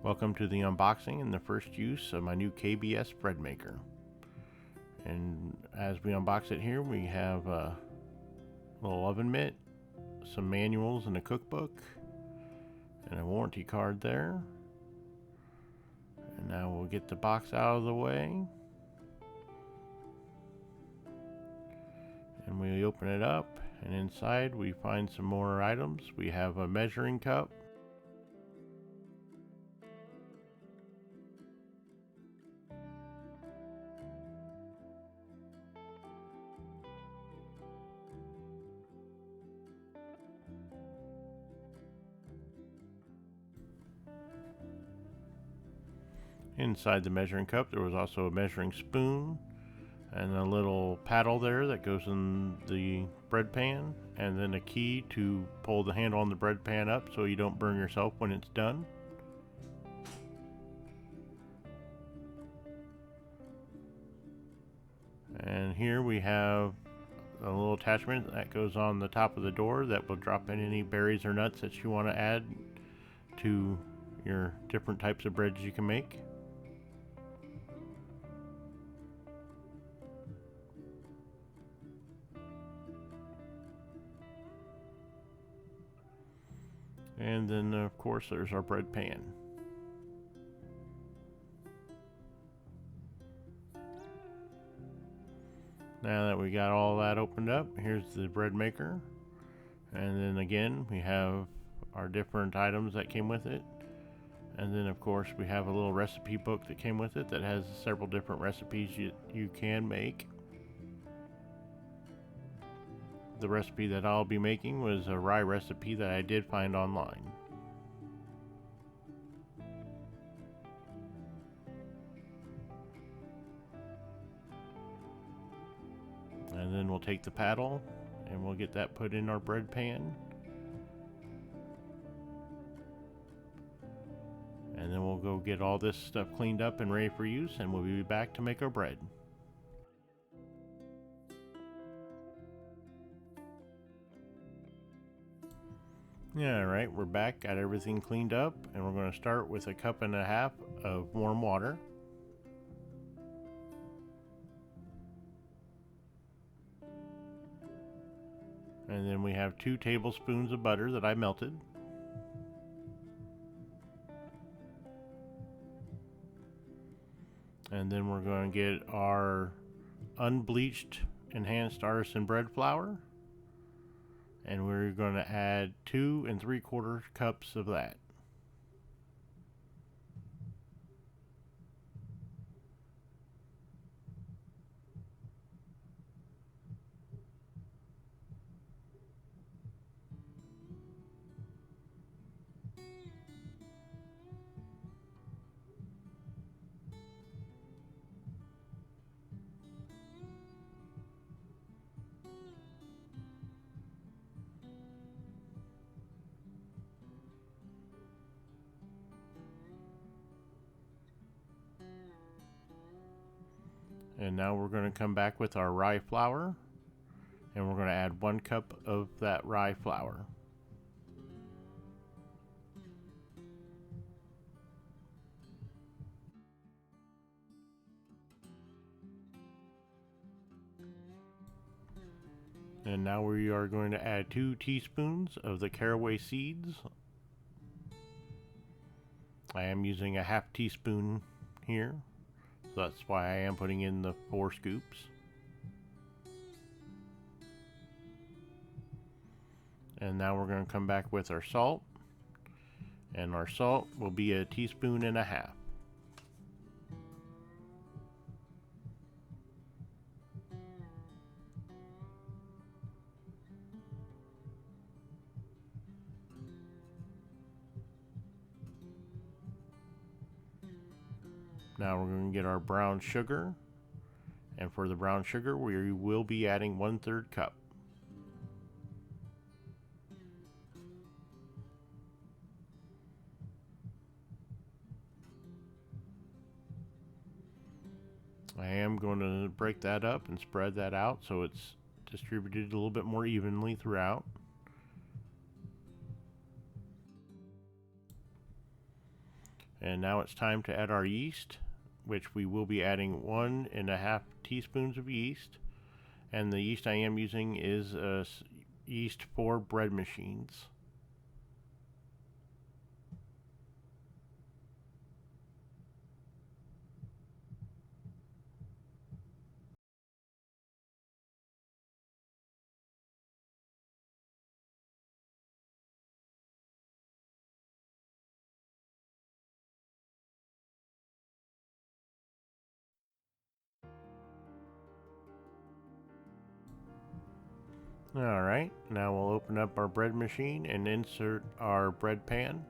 Welcome to the unboxing and the first use of my new KBS Bread maker. And as we unbox it here, we have a little oven mitt, some manuals and a cookbook, and a warranty card there. And now we'll get the box out of the way. And we open it up, and inside we find some more items. We have a measuring cup, inside the measuring cup there was also a measuring spoon and a little paddle there that goes in the bread pan, and then a key to pull the handle on the bread pan up so you don't burn yourself when it's done. And here we have a little attachment that goes on the top of the door that will drop in any berries or nuts that you want to add to your different types of breads you can make. And then of course there's our bread pan. Now that we got all that opened up, here's the bread maker. And then again we have our different items that came with it. And then of course we have a little recipe book that came with it that has several different recipes you can make. The recipe that I'll be making was a rye recipe that I did find online. And then we'll take the paddle and we'll get that put in our bread pan. And then we'll go get all this stuff cleaned up and ready for use, and we'll be back to make our bread. Yeah, alright, we're back, got everything cleaned up, and we're going to start with 1.5 cups of warm water. And then we have 2 tablespoons of butter that I melted. And then we're going to get our unbleached enhanced artisan bread flour. And we're going to add 2 3/4 cups of that. And now we're going to come back with our rye flour, and we're going to add 1 cup of that rye flour. And now we are going to add 2 teaspoons of the caraway seeds. I am using a 1/2 teaspoon here, so that's why I am putting in the 4 scoops. And now we're going to come back with our salt, and our salt will be 1.5 teaspoons. Now we're going to get our brown sugar, and for the brown sugar we will be adding 1/3 cup. I am going to break that up and spread that out so it's distributed a little bit more evenly throughout. And now it's time to add our yeast, which we will be adding 1.5 teaspoons of yeast. And the yeast I am using is yeast for bread machines. Alright, now we'll open up our bread machine and insert our bread pan.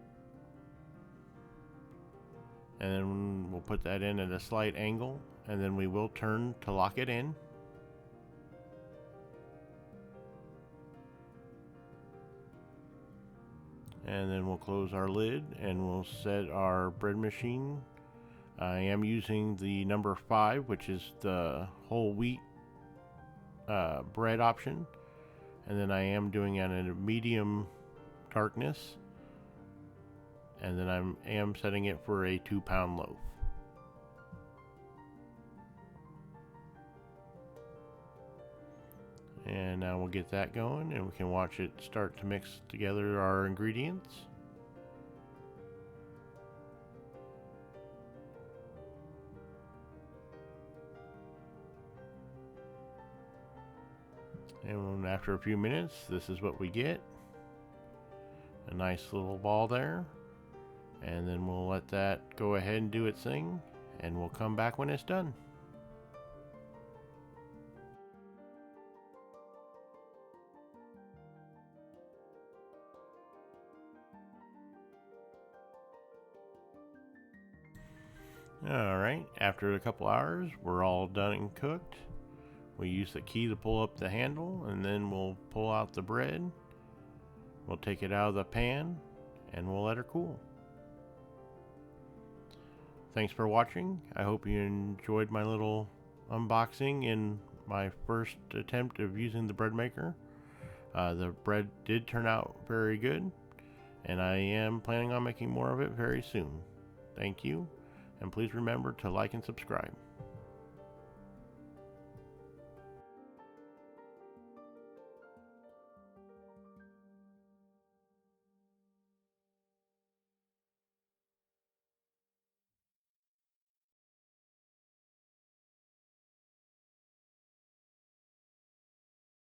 And then we'll put that in at a slight angle, and then we will turn to lock it in. And then we'll close our lid and we'll set our bread machine. I am using the number 5, which is the whole wheat bread option. And then I am doing it at a medium darkness. And then I am setting it for a 2-pound loaf. And now we'll get that going and we can watch it start to mix together our ingredients. And after a few minutes, this is what we get. A nice little ball there. And then we'll let that go ahead and do its thing, and we'll come back when it's done. Alright, after a couple hours, we're all done and cooked. We use the key to pull up the handle, and then we'll pull out the bread. We'll take it out of the pan, and we'll let her cool. Thanks for watching. I hope you enjoyed my little unboxing and my first attempt of using the bread maker. The bread did turn out very good, and I am planning on making more of it very soon. Thank you, and please remember to like and subscribe.